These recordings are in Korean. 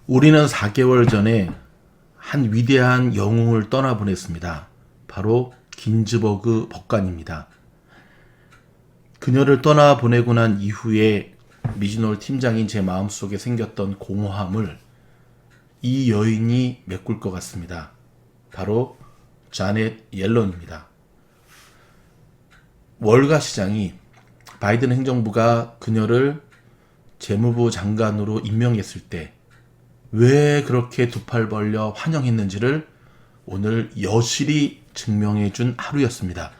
우리는 4개월 전에 한 위대한 영웅을 떠나보냈습니다. 바로 긴즈버그 법관입니다. 그녀를 떠나보내고 난 이후에 미즈노을 팀장인 제 마음속에 생겼던 공허함을 이 여인이 메꿀 것 같습니다. 바로 자넷 옐런입니다. 월가 시장이 바이든 행정부가 그녀를 재무부 장관으로 임명했을 때 왜 그렇게 두 팔 벌려 환영했는지를 오늘 여실히 증명해준 하루였습니다.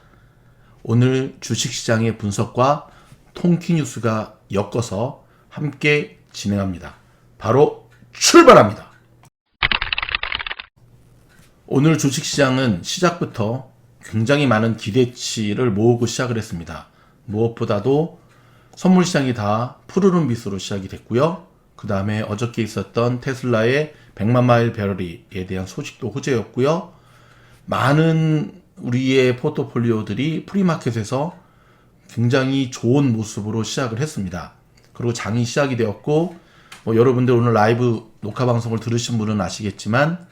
오늘 주식시장의 분석과 통키뉴스가 엮어서 함께 진행합니다. 바로 출발합니다. 오늘 주식시장은 시작부터 굉장히 많은 기대치를 모으고 시작을 했습니다. 무엇보다도 선물시장이 다 푸르른 빛으로 시작이 됐고요. 그 다음에 어저께 있었던 테슬라의 100만 마일 배터리에 대한 소식도 호재였고요. 많은 우리의 포트폴리오들이 프리마켓에서 굉장히 좋은 모습으로 시작을 했습니다. 그리고 장이 시작이 되었고, 여러분들 오늘 라이브 녹화 방송을 들으신 분은 아시겠지만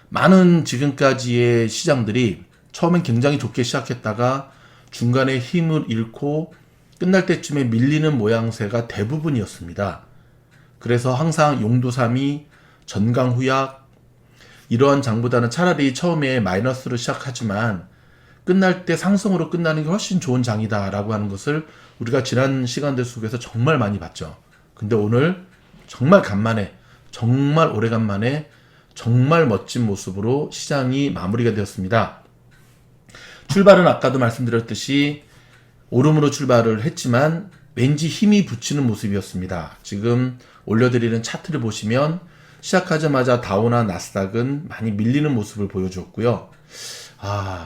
많은 지금까지의 시장들이 처음엔 굉장히 좋게 시작했다가 중간에 힘을 잃고 끝날 때쯤에 밀리는 모양새가 대부분이었습니다. 그래서 항상 용두삼이, 전강후약 이러한 장보다는 차라리 처음에 마이너스로 시작하지만 끝날 때 상승으로 끝나는 게 훨씬 좋은 장이다 라고 하는 것을 우리가 지난 시간들 속에서 정말 많이 봤죠. 근데 오늘 정말 간만에, 정말 오래간만에 정말 멋진 모습으로 시장이 마무리가 되었습니다. 출발은 아까도 말씀드렸듯이 오름으로 출발을 했지만 왠지 힘이 붙이는 모습이었습니다. 지금 올려드리는 차트를 보시면 시작하자마자 다우나 나스닥은 많이 밀리는 모습을 보여주었고요.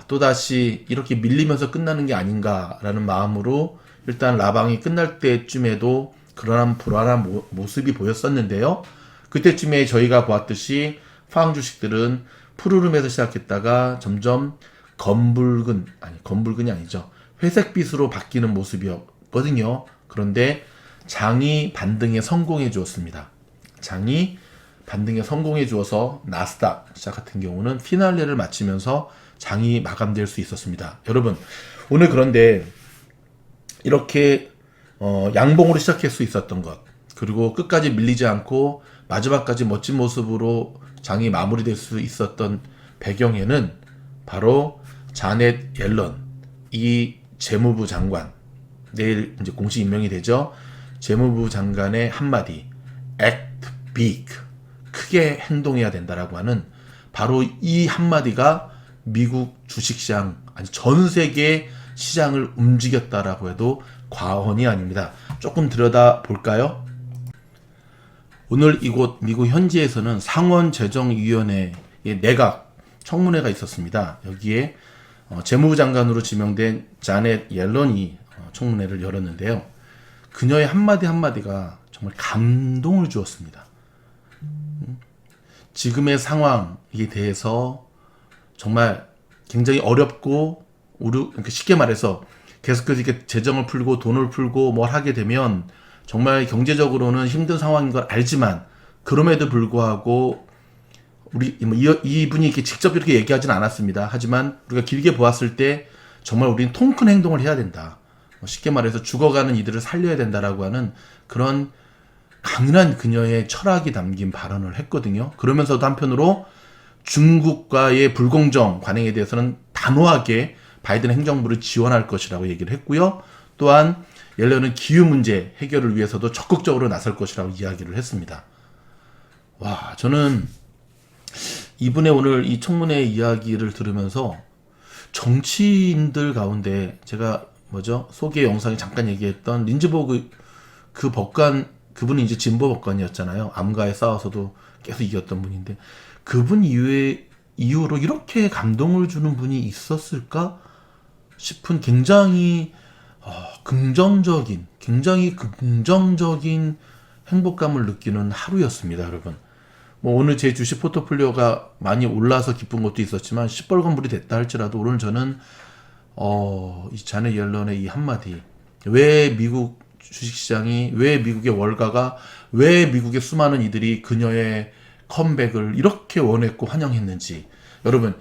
또다시 이렇게 밀리면서 끝나는 게 아닌가라는 마음으로 일단 라방이 끝날 때쯤에도 그러한 불안한 모습이 보였었는데요. 그때쯤에 저희가 보았듯이 파항 주식들은 푸르름에서 시작했다가 점점 검붉은이 아니죠. 회색빛으로 바뀌는 모습이었거든요. 그런데 장이 반등에 성공해 주었습니다. 장이 반등에 성공해 주어서 나스닥 시작 같은 경우는 피날레를 마치면서 장이 마감될 수 있었습니다. 여러분, 오늘 그런데 이렇게 양봉으로 시작할 수 있었던 것, 그리고 끝까지 밀리지 않고 마지막까지 멋진 모습으로 장이 마무리될 수 있었던 배경에는 바로 자넷 옐런, 이 재무부 장관, 내일 이제 공식 임명이 되죠. 재무부 장관의 한마디, act big, 크게 행동해야 된다라고 하는 바로 이 한마디가 미국 주식시장, 아니 전 세계 시장을 움직였다라고 해도 과언이 아닙니다. 조금 들여다 볼까요? 오늘 이곳 미국 현지에서는 상원재정위원회의 내각 청문회가 있었습니다. 여기에 재무부 장관으로 지명된 자넷 옐런이 청문회를 열었는데요. 그녀의 한마디 한마디가 정말 감동을 주었습니다. 지금의 상황에 대해서 정말 굉장히 어렵고 쉽게 말해서 계속해서 이렇게 재정을 풀고 돈을 풀고 뭘 하게 되면 정말 경제적으로는 힘든 상황인 걸 알지만 그럼에도 불구하고 이분이 이렇게 직접 이렇게 얘기하진 않았습니다. 하지만 우리가 길게 보았을 때 정말 우리는 통 큰 행동을 해야 된다. 쉽게 말해서 죽어가는 이들을 살려야 된다라고 하는 그런 강인한 그녀의 철학이 담긴 발언을 했거든요. 그러면서도 한편으로 중국과의 불공정 관행에 대해서는 단호하게 바이든 행정부를 지원할 것이라고 얘기를 했고요. 또한 옐런은 기후 문제 해결을 위해서도 적극적으로 나설 것이라고 이야기를 했습니다. 저는 이분의 오늘 이 청문회 이야기를 들으면서 정치인들 가운데 제가 소개 영상에 잠깐 얘기했던 린즈버그 그 법관, 그분이 이제 진보 법관이었잖아요. 암과에 싸워서도 계속 이겼던 분인데 그분 이후로 이렇게 감동을 주는 분이 있었을까 싶은 굉장히 굉장히 긍정적인 행복감을 느끼는 하루였습니다, 여러분. 오늘 제 주식 포트폴리오가 많이 올라서 기쁜 것도 있었지만 시뻘건불이 됐다 할지라도 오늘 저는 이 자넷 옐런의 이 한마디, 왜 미국 주식시장이, 왜 미국의 월가가, 왜 미국의 수많은 이들이 그녀의 컴백을 이렇게 원했고 환영했는지. 여러분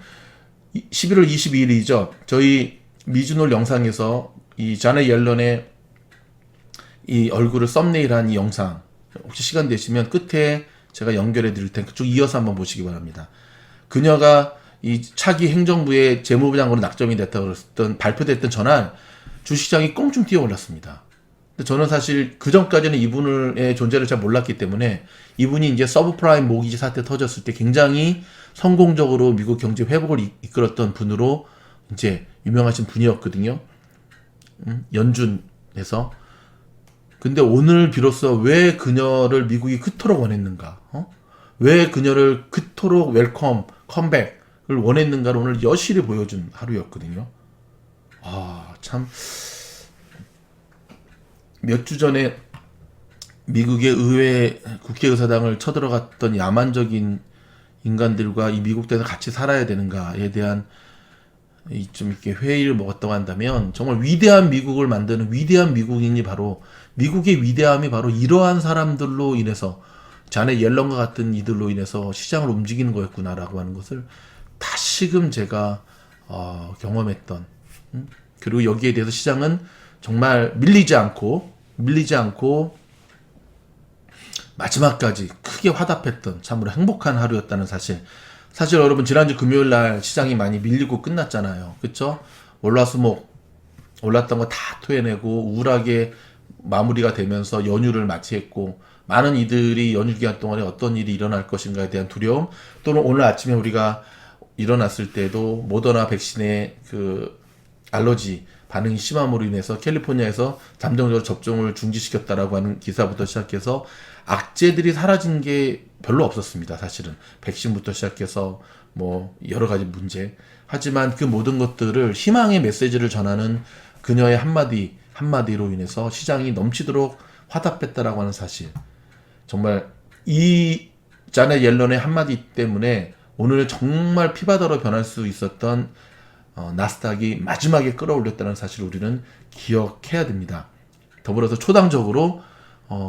11월 22일이죠. 저희 미주놀 영상에서 이 자넷 옐런의 이 얼굴을 썸네일한 이 영상 혹시 시간 되시면 끝에 제가 연결해 드릴 테니까 쭉 이어서 한번 보시기 바랍니다. 그녀가 이 차기 행정부의 재무부 장관으로 낙점이 됐다고 했던 발표됐던 전날 주식시장이 꽁충 뛰어 올랐습니다. 근데 저는 사실 그 전까지는 이분의 존재를 잘 몰랐기 때문에 이분이 이제 서브프라임 모기지 사태 터졌을 때 굉장히 성공적으로 미국 경제 회복을 이끌었던 분으로 이제 유명하신 분이었거든요. 연준에서. 근데 오늘 비로소 왜 그녀를 미국이 그토록 원했는가? 왜 그녀를 그토록 웰컴, 컴백을 원했는가를 오늘 여실히 보여준 하루였거든요. 참. 몇 주 전에 미국의 의회 국회의사당을 쳐들어갔던 야만적인 인간들과 이 미국 땅에서 같이 살아야 되는가에 대한 좀 이렇게 회의를 먹었다고 한다면 정말 위대한 미국을 만드는 위대한 미국인이 바로 미국의 위대함이 바로 이러한 사람들로 인해서 자네 옐런과 같은 이들로 인해서 시장을 움직이는 거였구나라고 하는 것을 다시금 제가 경험했던 그리고 여기에 대해서 시장은 정말 밀리지 않고 마지막까지 크게 화답했던 참으로 행복한 하루였다는 사실 여러분 지난주 금요일 날 시장이 많이 밀리고 끝났잖아요. 그쵸? 월화수목 올랐던 거 다 토해내고 우울하게 마무리가 되면서 연휴를 맞이했고 많은 이들이 연휴 기간 동안에 어떤 일이 일어날 것인가에 대한 두려움 또는 오늘 아침에 우리가 일어났을 때도 모더나 백신의 그 알러지 반응이 심함으로 인해서 캘리포니아에서 잠정적으로 접종을 중지시켰다라고 하는 기사부터 시작해서 악재들이 사라진 게 별로 없었습니다. 사실은 백신부터 시작해서 뭐 여러 가지 문제. 하지만 그 모든 것들을 희망의 메시지를 전하는 그녀의 한마디로 인해서 시장이 넘치도록 화답했다라고 하는 사실. 정말 이 자넷 옐런의 한마디 때문에 오늘 정말 피바다로 변할 수 있었던 나스닥이 마지막에 끌어올렸다는 사실을 우리는 기억해야 됩니다. 더불어서 초당적으로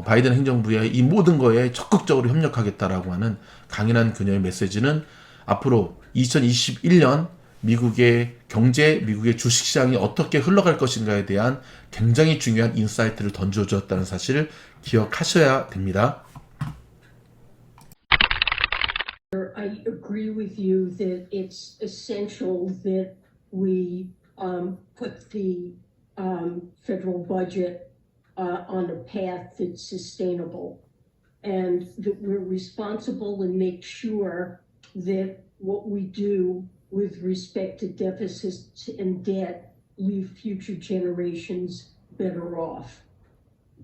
바이든 행정부의 이 모든 거에 적극적으로 협력하겠다라고 하는 강인한 그녀의 메시지는 앞으로 2021년 미국의 경제, 미국의 주식시장이 어떻게 흘러갈 것인가에 대한 굉장히 중요한 인사이트를 던져주었다는 사실을 기억하셔야 됩니다. I agree with you that it's essential that we put the federal budget on a path that's sustainable and that we're responsible and make sure that what we do with respect to deficits and debt leave future generations better off.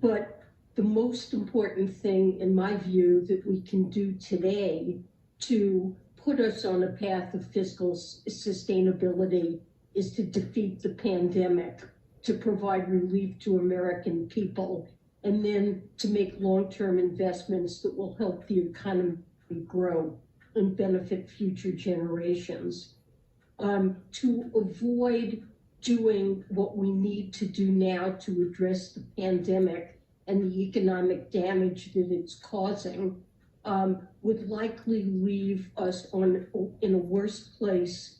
But the most important thing, in my view, that we can do today to put us on a path of fiscal sustainability is to defeat the pandemic, to provide relief to American people, and then to make long-term investments that will help the economy grow and benefit future generations. To avoid doing what we need to do now to address the pandemic and the economic damage that it's causing would likely leave us in a worse place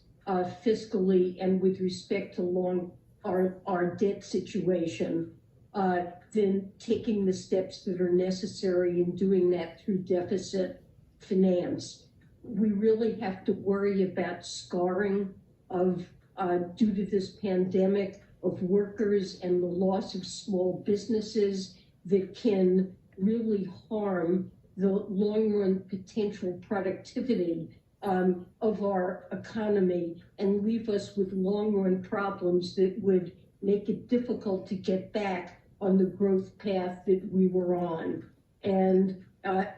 fiscally and with respect to our debt situation than taking the steps that are necessary in doing that through deficit finance. We really have to worry about scarring of due to this pandemic of workers and the loss of small businesses that can really harm the long-run potential productivity of our economy and leave us with long-run problems that would make it difficult to get back on the growth path that we were on. And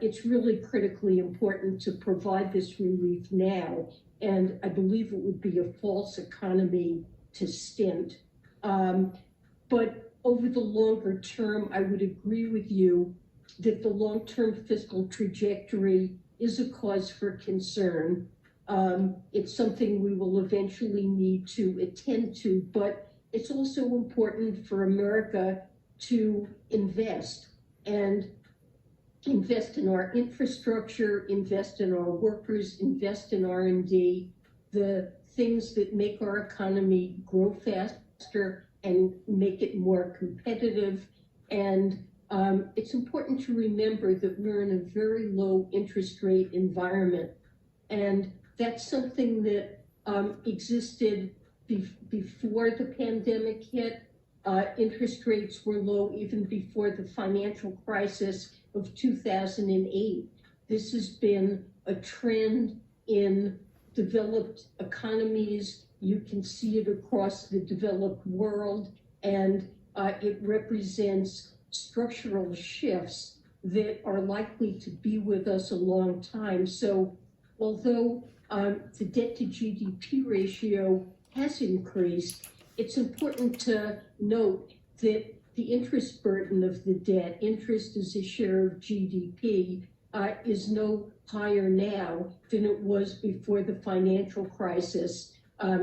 it's really critically important to provide this relief now. And I believe it would be a false economy to stint. But over the longer term, I would agree with you that the long-term fiscal trajectory is a cause for concern. It's something we will eventually need to attend to, but it's also important for America to invest. And invest in our infrastructure, invest in our workers, invest in R&D, the things that make our economy grow faster and make it more competitive. And it's important to remember that we're in a very low interest rate environment. And that's something that existed before the pandemic hit. Interest rates were low even before the financial crisis of 2008. This has been a trend in developed economies. You can see it across the developed world, and it represents structural shifts that are likely to be with us a long time. So although the debt to GDP ratio has increased, it's important to note that the interest burden of the debt, interest as a share of GDP, is no higher now than it was before the financial crisis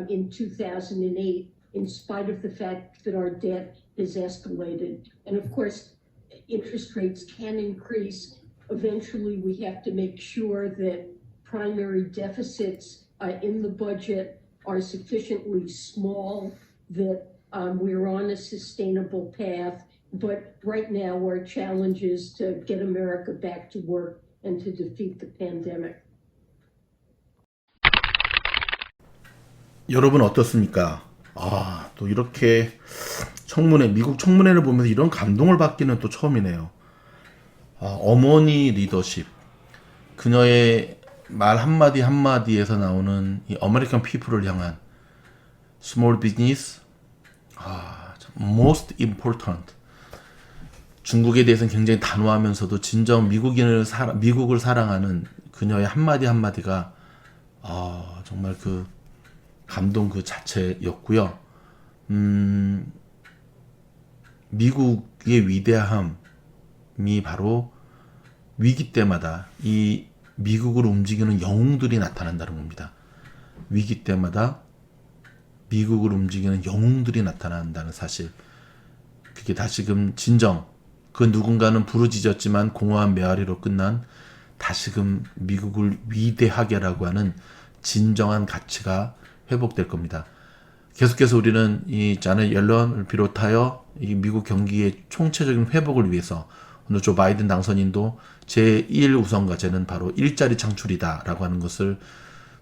in 2008, in spite of the fact that our debt has escalated. And of course, interest rates can increase. Eventually, we have to make sure that primary deficits in the budget are sufficiently small, that we're on a sustainable path. But right now, our challenge is to get America back to work and to defeat the pandemic. 여러분 어떻습니까? 또 이렇게 미국 청문회를 보면서 이런 감동을 받기는 또 처음이네요. 어머니 리더십. 그녀의 말 한마디 한마디에서 나오는 이 아메리칸 피플을 향한 small business, most important. 중국에 대해서는 굉장히 단호하면서도 진정 미국을 사랑하는 그녀의 한마디 한마디가 정말 그 감동 그 자체였고요. 미국의 위대함이 바로 위기 때마다 이 미국을 움직이는 영웅들이 나타난다는 겁니다. 위기 때마다 미국을 움직이는 영웅들이 나타난다는 사실. 그게 다시금 진정, 그 누군가는 부르짖었지만 공허한 메아리로 끝난 다시금 미국을 위대하게라고 하는 진정한 가치가 회복될 겁니다. 계속해서 우리는 이 자넷 옐런을 비롯하여 이 미국 경기의 총체적인 회복을 위해서 오늘 조 바이든 당선인도 제1우선 과제는 바로 일자리 창출이다라고 하는 것을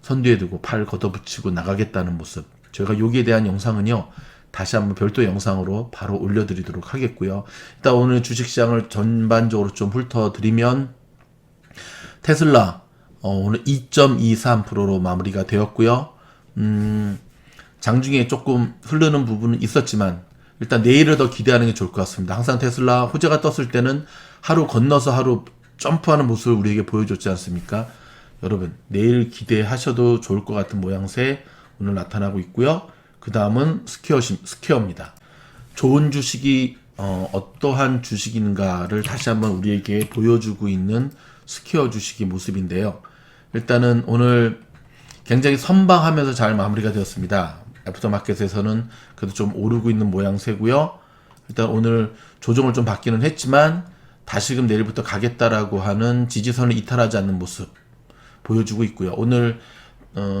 선두에 두고 팔 걷어붙이고 나가겠다는 모습. 저희가 여기에 대한 영상은요, 다시 한번 별도 영상으로 바로 올려드리도록 하겠고요. 일단 오늘 주식시장을 전반적으로 좀 훑어드리면 테슬라 오늘 2.23%로 마무리가 되었고요. 장중에 조금 흐르는 부분은 있었지만 일단 내일을 더 기대하는 게 좋을 것 같습니다. 항상 테슬라 호재가 떴을 때는 하루 건너서 하루 점프하는 모습을 우리에게 보여줬지 않습니까? 여러분 내일 기대하셔도 좋을 것 같은 모양새 오늘 나타나고 있고요. 그 다음은 스퀘어입니다. 좋은 주식이 어떠한 주식인가를 다시 한번 우리에게 보여주고 있는 스퀘어 주식의 모습인데요. 일단은 오늘 굉장히 선방하면서 잘 마무리가 되었습니다. 애프터마켓에서는 그래도 좀 오르고 있는 모양새고요. 일단 오늘 조정을 좀 받기는 했지만 다시금 내일부터 가겠다라고 하는 지지선을 이탈하지 않는 모습 보여주고 있고요. 오늘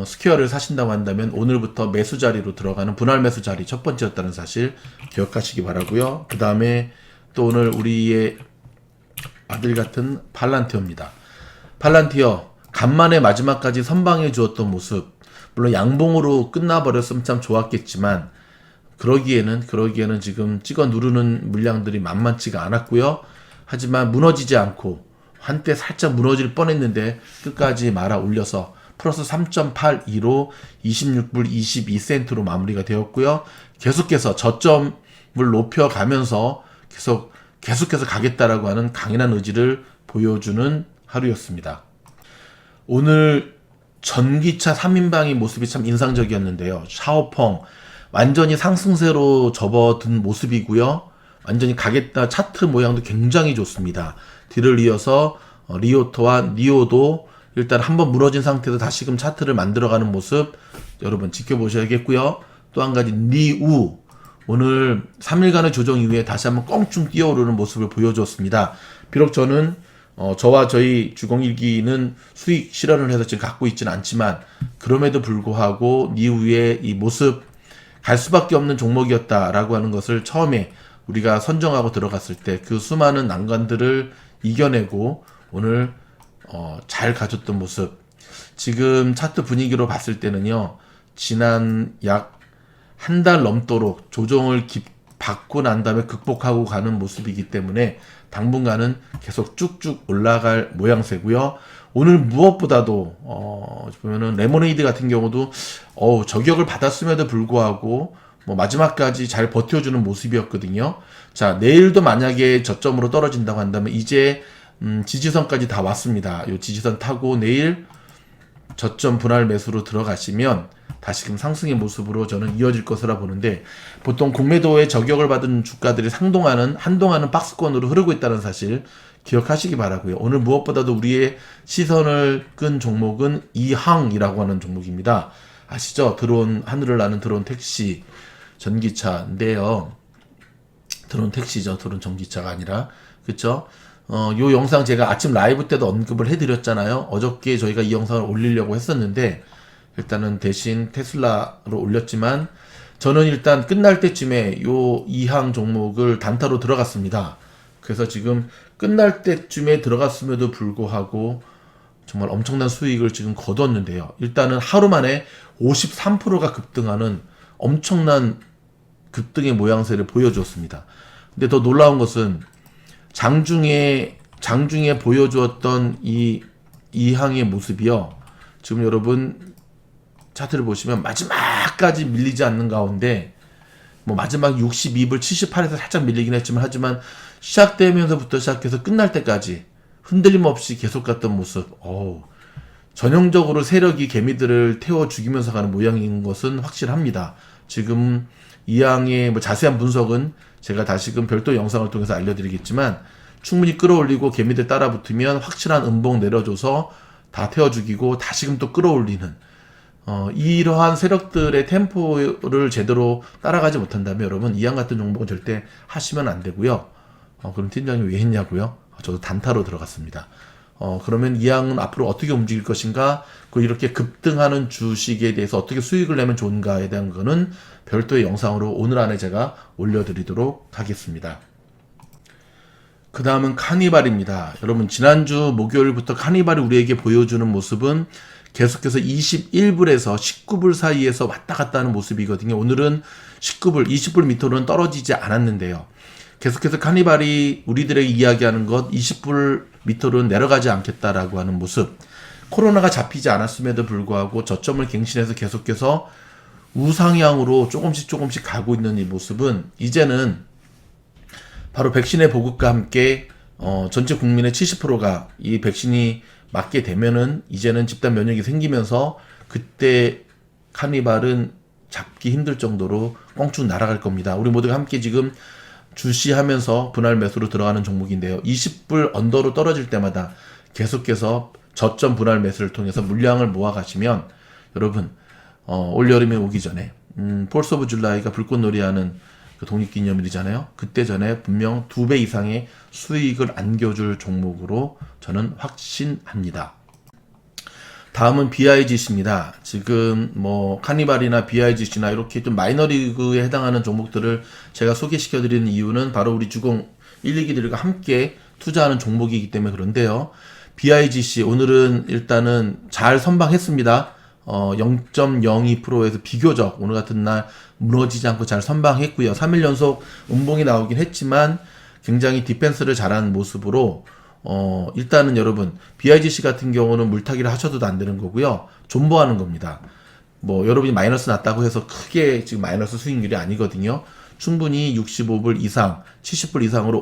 스퀘어를 사신다고 한다면 오늘부터 매수 자리로 들어가는 분할 매수 자리 첫 번째였다는 사실 기억하시기 바라고요. 그 다음에 또 오늘 우리의 아들 같은 팔란티어입니다. 팔란티어 간만에 마지막까지 선방해 주었던 모습, 물론 양봉으로 끝나버렸으면 참 좋았겠지만 그러기에는 지금 찍어 누르는 물량들이 만만치가 않았고요. 하지만 무너지지 않고 한때 살짝 무너질 뻔했는데 끝까지 말아 올려서 플러스 3.82로 26불 22센트로 마무리가 되었고요. 계속해서 저점을 높여가면서 계속해서 가겠다라고 하는 강인한 의지를 보여주는 하루였습니다. 오늘 전기차 3인방의 모습이 참 인상적이었는데요. 샤오펑 완전히 상승세로 접어든 모습이고요. 완전히 가겠다 차트 모양도 굉장히 좋습니다. 뒤를 이어서 리오토와 니오도 일단 한번 무너진 상태에서 다시금 차트를 만들어가는 모습 여러분 지켜보셔야겠고요. 또 한 가지 니우 오늘 3일간의 조정 이후에 다시 한번 껑충 뛰어오르는 모습을 보여줬습니다. 비록 저는 저와 저희 주공일기는 수익 실현을 해서 지금 갖고 있지는 않지만 그럼에도 불구하고 이후에 이 모습 갈 수밖에 없는 종목이었다라고 하는 것을 처음에 우리가 선정하고 들어갔을 때 그 수많은 난관들을 이겨내고 오늘 잘 가졌던 모습. 지금 차트 분위기로 봤을 때는요. 지난 약 한 달 넘도록 조정을 받고 난 다음에 극복하고 가는 모습이기 때문에 당분간은 계속 쭉쭉 올라갈 모양새고요. 오늘 무엇보다도 보면은 레모네이드 같은 경우도 저격을 받았음에도 불구하고 뭐 마지막까지 잘 버텨주는 모습이었거든요. 자, 내일도 만약에 저점으로 떨어진다고 한다면 이제 지지선까지 다 왔습니다. 요 지지선 타고 내일 저점 분할 매수로 들어가시면 다시금 상승의 모습으로 저는 이어질 것이라 보는데 보통 공매도에 저격을 받은 주가들이 한동안은 박스권으로 흐르고 있다는 사실 기억하시기 바라고요. 오늘 무엇보다도 우리의 시선을 끈 종목은 이항이라고 하는 종목입니다. 아시죠? 하늘을 나는 드론 택시 전기차인데요. 드론 택시죠. 드론 전기차가 아니라. 그쵸? 요 영상 제가 아침 라이브 때도 언급을 해드렸잖아요. 어저께 저희가 이 영상을 올리려고 했었는데 일단은 대신 테슬라로 올렸지만 저는 일단 끝날 때쯤에 요 이항 종목을 단타로 들어갔습니다. 그래서 지금 끝날 때쯤에 들어갔음에도 불구하고 정말 엄청난 수익을 지금 거뒀는데요. 일단은 하루 만에 53%가 급등하는 엄청난 급등의 모양새를 보여주었습니다. 근데 더 놀라운 것은 장중에 보여주었던 이 이항의 모습이요. 지금 여러분 차트를 보시면 마지막까지 밀리지 않는 가운데 뭐 마지막 62불 78에서 살짝 밀리긴 했지만 하지만 시작되면서부터 시작해서 끝날 때까지 흔들림 없이 계속 갔던 모습. 전형적으로 세력이 개미들을 태워 죽이면서 가는 모양인 것은 확실합니다. 지금 이항의 뭐 자세한 분석은 제가 다시금 별도 영상을 통해서 알려드리겠지만 충분히 끌어올리고 개미들 따라 붙으면 확실한 음봉 내려줘서 다 태워 죽이고 다시금 또 끌어올리는 이러한 세력들의 템포를 제대로 따라가지 못한다면 여러분 이항 같은 종목은 절대 하시면 안 되고요. 그럼 팀장님 왜 했냐고요? 저도 단타로 들어갔습니다. 그러면 이항은 앞으로 어떻게 움직일 것인가? 이렇게 급등하는 주식에 대해서 어떻게 수익을 내면 좋은가에 대한 거는 별도의 영상으로 오늘 안에 제가 올려드리도록 하겠습니다. 그 다음은 카니발입니다. 여러분 지난주 목요일부터 카니발이 우리에게 보여주는 모습은 계속해서 21불에서 19불 사이에서 왔다 갔다 하는 모습이거든요. 오늘은 19불, 20불 밑으로는 떨어지지 않았는데요. 계속해서 카니발이 우리들에게 이야기하는 것 20불 밑으로는 내려가지 않겠다라고 하는 모습. 코로나가 잡히지 않았음에도 불구하고 저점을 갱신해서 계속해서 우상향으로 조금씩 가고 있는 이 모습은 이제는 바로 백신의 보급과 함께 전체 국민의 70%가 이 백신이 맞게 되면은 이제는 집단 면역이 생기면서 그때 카니발은 잡기 힘들 정도로 껑충 날아갈 겁니다. 우리 모두가 함께 지금 주시하면서 분할 매수로 들어가는 종목인데요. 20불 언더로 떨어질 때마다 계속해서 저점 분할 매수를 통해서 물량을 모아가시면 여러분 올여름에 오기 전에 폴스 오브 줄라이가 불꽃놀이하는 그 독립기념일이잖아요. 그때 전에 분명 2배 이상의 수익을 안겨줄 종목으로 저는 확신합니다. 다음은 BIGC입니다. 지금 뭐 카니발이나 BIGC나 이렇게 좀 마이너리그에 해당하는 종목들을 제가 소개시켜드리는 이유는 바로 우리 주공 1, 2기들과 함께 투자하는 종목이기 때문에 그런데요. BIGC 오늘은 일단은 잘 선방했습니다. 0.02%에서 비교적 오늘 같은 날 무너지지 않고 잘 선방했고요. 3일 연속 음봉이 나오긴 했지만 굉장히 디펜스를 잘하는 모습으로 일단은 여러분 BIGC 같은 경우는 물타기를 하셔도 안 되는 거고요. 존버하는 겁니다. 뭐 여러분이 마이너스 났다고 해서 크게 지금 마이너스 수익률이 아니거든요. 충분히 65불 이상, 70불 이상으로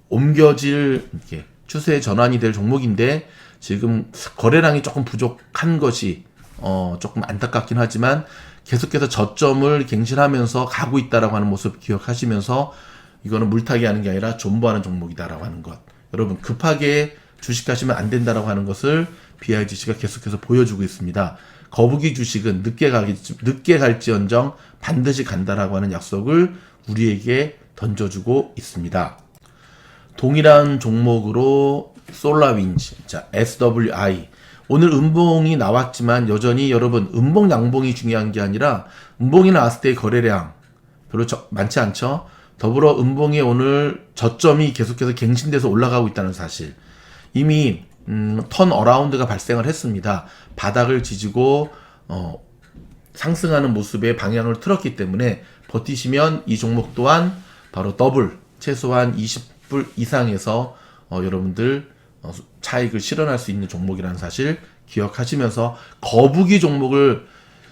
옮겨질 이렇게 추세 전환이 될 종목인데 지금 거래량이 조금 부족한 것이 조금 안타깝긴 하지만 계속해서 저점을 갱신하면서 가고 있다라고 하는 모습 기억하시면서 이거는 물타기 하는 게 아니라 존버하는 종목이다라고 하는 것. 여러분 급하게 주식하시면 안 된다라고 하는 것을 BIGC가 계속해서 보여주고 있습니다. 거북이 주식은 늦게 갈지언정 반드시 간다라고 하는 약속을 우리에게 던져주고 있습니다. 동일한 종목으로 솔라윈즈, 자, SWI. 오늘 음봉이 나왔지만 여전히 여러분 음봉 양봉이 중요한 게 아니라 음봉이 나왔을 때의 거래량 별로 많지 않죠. 더불어 음봉이 오늘 저점이 계속해서 갱신돼서 올라가고 있다는 사실. 이미 턴 어라운드가 발생을 했습니다. 바닥을 지지고 상승하는 모습의 방향을 틀었기 때문에 버티시면 이 종목 또한 바로 더블 최소한 20불 이상에서 여러분들 차익을 실현할 수 있는 종목이라는 사실 기억하시면서 거북이 종목을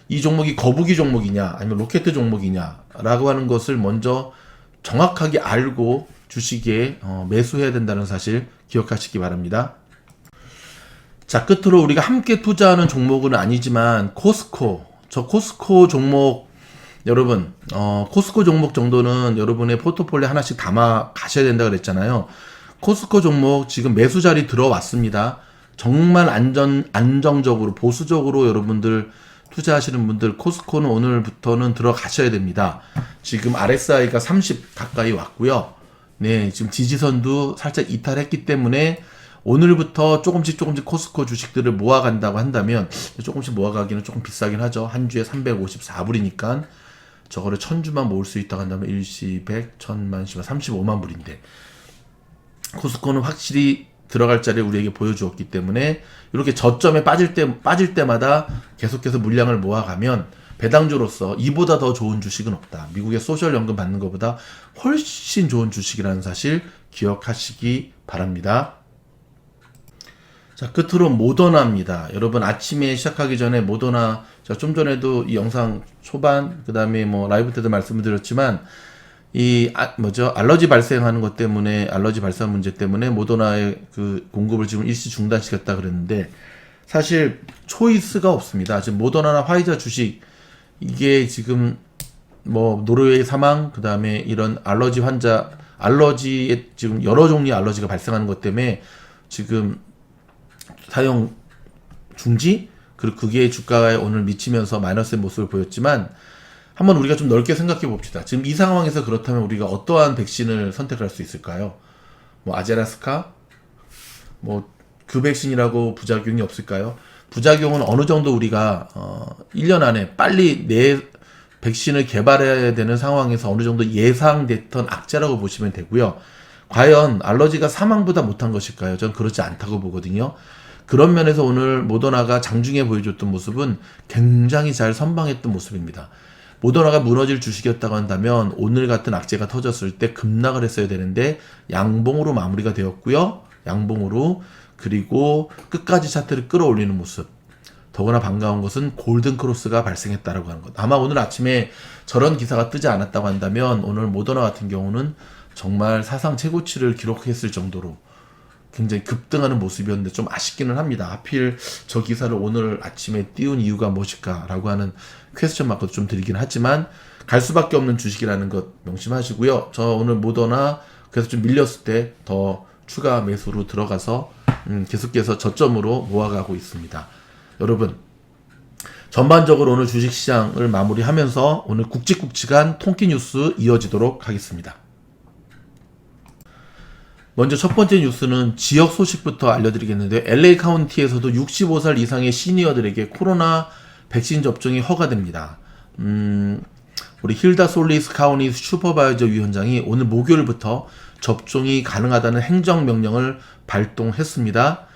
이 종목이 거북이 종목이냐 아니면 로켓 종목이냐라고 하는 것을 먼저 정확하게 알고 주식에 매수해야 된다는 사실 기억하시기 바랍니다. 자, 끝으로 우리가 함께 투자하는 종목은 아니지만 코스코 종목 여러분 코스코 종목 정도는 여러분의 포트폴리오 하나씩 담아 가셔야 된다 그랬잖아요. 코스코 종목 지금 매수 자리 들어왔습니다. 정말 안정적으로 보수적으로 여러분들 투자하시는 분들 코스코는 오늘부터는 들어가셔야 됩니다. 지금 RSI가 30 가까이 왔고요. 네, 지금 지지선도 살짝 이탈했기 때문에 오늘부터 조금씩 코스코 주식들을 모아간다고 한다면 조금씩 모아가기는 조금 비싸긴 하죠. 한 주에 354불이니까 저거를 1000주만 모을 수 있다고 한다면 일시 100, 1000만, 10만, 35만 불인데 코스코는 확실히 들어갈 자리를 우리에게 보여주었기 때문에 이렇게 저점에 빠질 때마다 계속해서 물량을 모아가면 배당주로서 이보다 더 좋은 주식은 없다. 미국의 소셜연금 받는 것보다 훨씬 좋은 주식이라는 사실 기억하시기 바랍니다. 자, 끝으로 모더나입니다. 여러분 아침에 시작하기 전에 모더나 제가 좀 전에도 이 영상 초반 그다음에 뭐 라이브 때도 말씀을 드렸지만 알러지 발생하는 것 때문에 알러지 발생 문제 때문에 모더나의 그 공급을 지금 일시 중단시켰다 그랬는데 사실 초이스가 없습니다. 지금 모더나나 화이자 주식 이게 지금 뭐 노르웨이 사망 그다음에 이런 알러지 환자 알러지에 지금 여러 종류의 알러지가 발생하는 것 때문에 지금 사용 중지 그리고 그게 주가에 오늘 미치면서 마이너스의 모습을 보였지만 한번 우리가 좀 넓게 생각해 봅시다. 지금 이 상황에서 그렇다면 우리가 어떠한 백신을 선택할 수 있을까요? 뭐 아제라스카? 뭐 그 백신이라고 부작용이 없을까요? 부작용은 어느 정도 우리가 1년 안에 빨리 내 백신을 개발해야 되는 상황에서 어느 정도 예상됐던 악재라고 보시면 되고요. 과연 알러지가 사망보다 못한 것일까요? 전 그렇지 않다고 보거든요. 그런 면에서 오늘 모더나가 장중에 보여줬던 모습은 굉장히 잘 선방했던 모습입니다. 모더나가 무너질 주식이었다고 한다면 오늘 같은 악재가 터졌을 때 급락을 했어야 되는데 양봉으로 마무리가 되었고요. 양봉으로 그리고 끝까지 차트를 끌어올리는 모습. 더구나 반가운 것은 골든 크로스가 발생했다라고 하는 것. 아마 오늘 아침에 저런 기사가 뜨지 않았다고 한다면 오늘 모더나 같은 경우는 정말 사상 최고치를 기록했을 정도로 굉장히 급등하는 모습이었는데 좀 아쉽기는 합니다. 하필 저 기사를 오늘 아침에 띄운 이유가 무엇일까라고 하는 퀘스천 마크도 좀 드리긴 하지만 갈 수밖에 없는 주식이라는 것 명심하시고요. 저 오늘 모더나 그래서 좀 밀렸을 때 더 추가 매수로 들어가서 계속해서 저점으로 모아가고 있습니다. 여러분 전반적으로 오늘 주식시장을 마무리하면서 오늘 굵직굵직한 통키 뉴스 이어지도록 하겠습니다. 먼저 첫 번째 뉴스는 지역 소식부터 알려드리겠는데 LA 카운티에서도 65살 이상의 시니어들에게 코로나 백신 접종이 허가됩니다. 우리 힐다 솔리스 카운티 슈퍼바이저 위원장이 오늘 목요일부터 접종이 가능하다는 행정명령을 발동했습니다.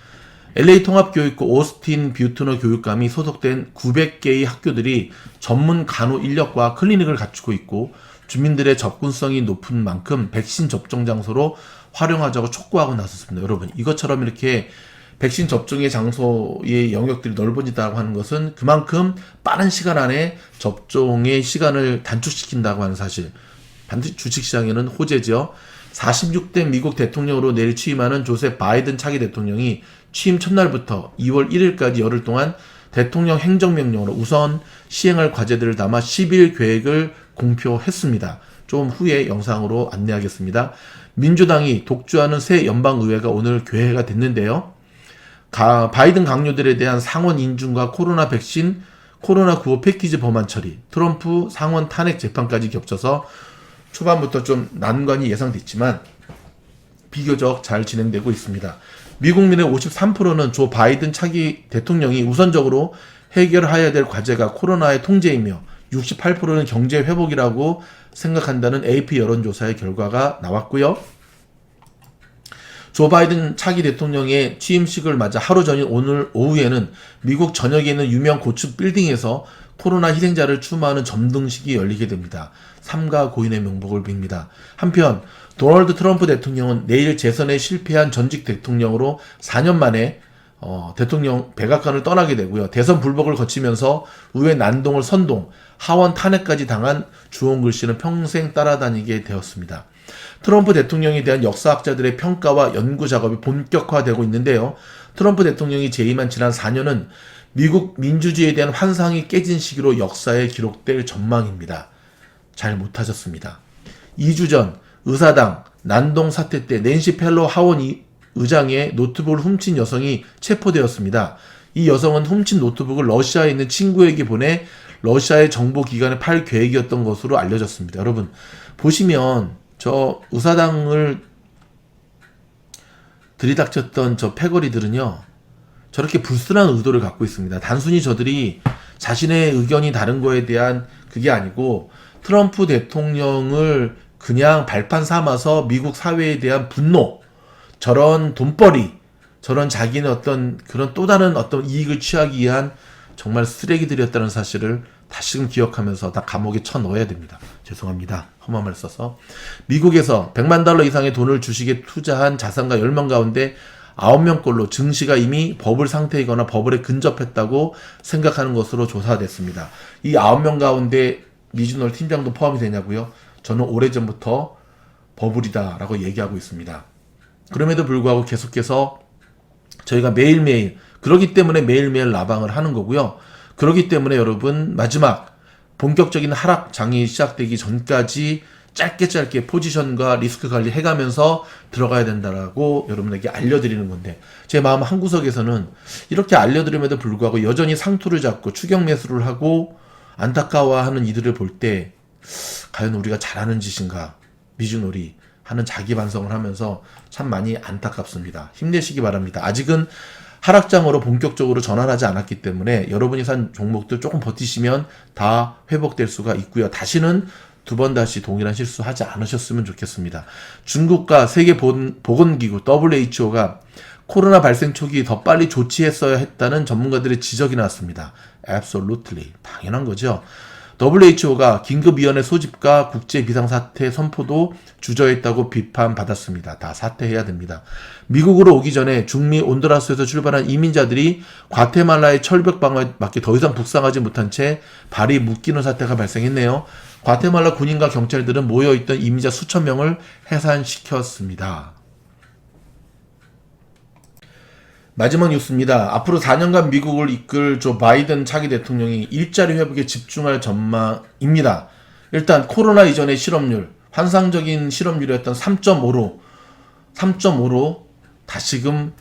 LA 통합교육고 오스틴 뷰트너 교육감이 소속된 900개의 학교들이 전문 간호 인력과 클리닉을 갖추고 있고 주민들의 접근성이 높은 만큼 백신 접종 장소로 활용하자고 촉구하고 나섰습니다. 여러분 이것처럼 이렇게 백신 접종의 장소의 영역들이 넓어진다고 하는 것은 그만큼 빠른 시간 안에 접종의 시간을 단축시킨다고 하는 사실 반드시 주식시장에는 호재죠. 46대 미국 대통령으로 내일 취임하는 조셉 바이든 차기 대통령이 취임 첫날부터 2월 1일까지 열흘 동안 대통령 행정명령으로 우선 시행할 과제들을 담아 10일 계획을 공표했습니다. 좀 후에 영상으로 안내하겠습니다. 민주당이 독주하는 새 연방의회가 오늘 개회가 됐는데요. 바이든 강요들에 대한 상원 인준과 코로나 백신, 코로나 구호 패키지 법안 처리, 트럼프 상원 탄핵 재판까지 겹쳐서 초반부터 좀 난관이 예상됐지만 비교적 잘 진행되고 있습니다. 미국민의 53%는 조 바이든 차기 대통령이 우선적으로 해결해야 될 과제가 코로나의 통제이며 68%는 경제 회복이라고 생각한다는 AP 여론조사의 결과가 나왔고요. 조 바이든 차기 대통령의 취임식을 맞아 하루 전인 오늘 오후에는 미국 전역에 있는 유명 고층 빌딩에서 코로나 희생자를 추모하는 점등식이 열리게 됩니다. 삼가 고인의 명복을 빕니다. 한편 도널드 트럼프 대통령은 내일 재선에 실패한 전직 대통령으로 4년 만에 대통령 백악관을 떠나게 되고요. 대선 불복을 거치면서 우회 난동을 선동, 하원 탄핵까지 당한 주홍글 씨는 평생 따라다니게 되었습니다. 트럼프 대통령에 대한 역사학자들의 평가와 연구 작업이 본격화되고 있는데요. 트럼프 대통령이 재임한 지난 4년은 미국 민주주의에 대한 환상이 깨진 시기로 역사에 기록될 전망입니다. 잘 못하셨습니다. 2주 전 의사당 난동 사태 때 낸시 펠로 하원 의장의 노트북을 훔친 여성이 체포되었습니다. 이 여성은 훔친 노트북을 러시아에 있는 친구에게 보내 러시아의 정보기관에 팔 계획이었던 것으로 알려졌습니다. 여러분 보시면 저 의사당을 들이닥쳤던 저 패거리들은요, 저렇게 불순한 의도를 갖고 있습니다. 단순히 저들이 자신의 의견이 다른 거에 대한 그게 아니고 트럼프 대통령을 그냥 발판 삼아서 미국 사회에 대한 분노, 저런 돈벌이, 저런 자기는 어떤 그런 또 다른 어떤 이익을 취하기 위한 정말 쓰레기들이었다는 사실을 다시금 기억하면서 다 감옥에 쳐넣어야 됩니다. 죄송합니다. 험한 말 써서. 미국에서 100만 달러 이상의 돈을 주식에 투자한 자산가 10명 가운데 9명꼴로 증시가 이미 버블 상태이거나 버블에 근접했다고 생각하는 것으로 조사됐습니다. 이 9명 가운데 미주널 팀장도 포함이 되냐고요? 저는 오래전부터 버블이다라고 얘기하고 있습니다. 그럼에도 불구하고 계속해서 저희가 매일매일, 그러기 때문에 매일매일 라방을 하는 거고요. 그러기 때문에 여러분 마지막 본격적인 하락장이 시작되기 전까지 짧게 포지션과 리스크 관리 해가면서 들어가야 된다라고 여러분에게 알려드리는 건데, 제 마음 한구석에서는 이렇게 알려드림에도 불구하고 여전히 상투를 잡고 추격 매수를 하고 안타까워하는 이들을 볼 때 과연 우리가 잘하는 짓인가, 미주놀이 하는 자기 반성을 하면서 참 많이 안타깝습니다. 힘내시기 바랍니다. 아직은 하락장으로 본격적으로 전환하지 않았기 때문에 여러분이 산 종목들 조금 버티시면 다 회복될 수가 있고요. 다시는 두 번 다시 동일한 실수하지 않으셨으면 좋겠습니다. 중국과 세계보건기구 WHO가 코로나 발생 초기 더 빨리 조치했어야 했다는 전문가들의 지적이 나왔습니다. Absolutely. 당연한 거죠. WHO가 긴급위원회 소집과 국제 비상사태 선포도 주저했다고 비판받았습니다. 다 사퇴해야 됩니다. 미국으로 오기 전에 중미 온두라스에서 출발한 이민자들이 과테말라의 철벽 방어에 맞게 더 이상 북상하지 못한 채 발이 묶이는 사태가 발생했네요. 과테말라 군인과 경찰들은 모여있던 이민자 수천 명을 해산시켰습니다. 마지막 뉴스입니다. 앞으로 4년간 미국을 이끌 조 바이든 차기 대통령이 일자리 회복에 집중할 전망입니다. 일단 코로나 이전의 실업률, 환상적인 실업률이었던 3.5로 다시금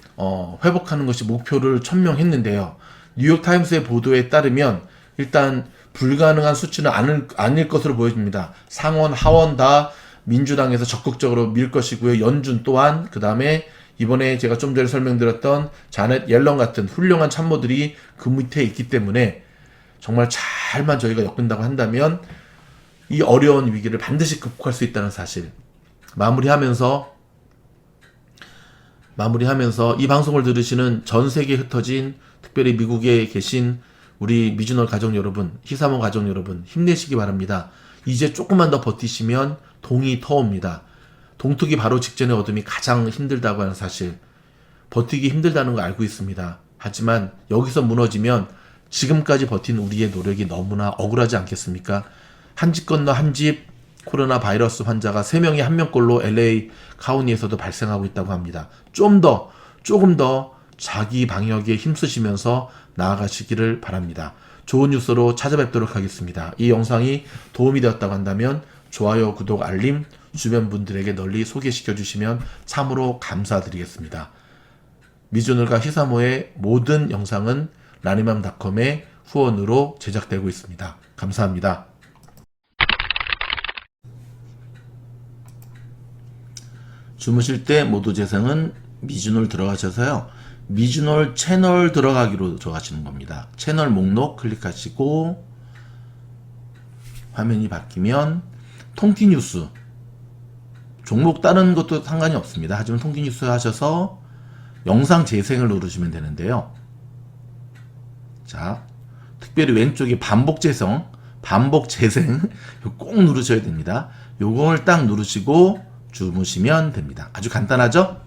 회복하는 것이 목표를 천명했는데요. 뉴욕타임스의 보도에 따르면 일단 불가능한 수치는 아닐 것으로 보여집니다. 상원, 하원 다 민주당에서 적극적으로 밀 것이고요. 연준 또한, 그 다음에 이번에 제가 좀 전에 설명드렸던 자넷 옐런 같은 훌륭한 참모들이 그 밑에 있기 때문에 정말 잘만 저희가 엮는다고 한다면 이 어려운 위기를 반드시 극복할 수 있다는 사실, 마무리하면서 이 방송을 들으시는 전 세계에 흩어진, 특별히 미국에 계신 우리 미주널 가족 여러분, 히사몬 가족 여러분, 힘내시기 바랍니다. 이제 조금만 더 버티시면 동이 터옵니다. 동트기 바로 직전의 어둠이 가장 힘들다고 하는 사실, 버티기 힘들다는 거 알고 있습니다. 하지만 여기서 무너지면 지금까지 버틴 우리의 노력이 너무나 억울하지 않겠습니까? 한 집 건너 한 집 코로나 바이러스 환자가 3명이 1명꼴로 LA 카운티에서도 발생하고 있다고 합니다. 조금 더 자기 방역에 힘쓰시면서 나아가시기를 바랍니다. 좋은 뉴스로 찾아뵙도록 하겠습니다. 이 영상이 도움이 되었다고 한다면 좋아요, 구독, 알림, 주변 분들에게 널리 소개시켜 주시면 참으로 감사드리겠습니다. 미주널과 히사모의 모든 영상은 라니맘닷컴의 후원으로 제작되고 있습니다. 감사합니다. 주무실 때 모두 재생은 미주놀 들어가셔서요. 미주놀 채널 들어가기로 들어가시는 겁니다. 채널 목록 클릭하시고 화면이 바뀌면 통기뉴스 종목 다른 것도 상관이 없습니다. 하지만 통기뉴스 하셔서 영상 재생을 누르시면 되는데요. 자, 특별히 왼쪽에 반복 재생 꼭 누르셔야 됩니다. 요걸 딱 누르시고 주무시면 됩니다. 아주 간단하죠?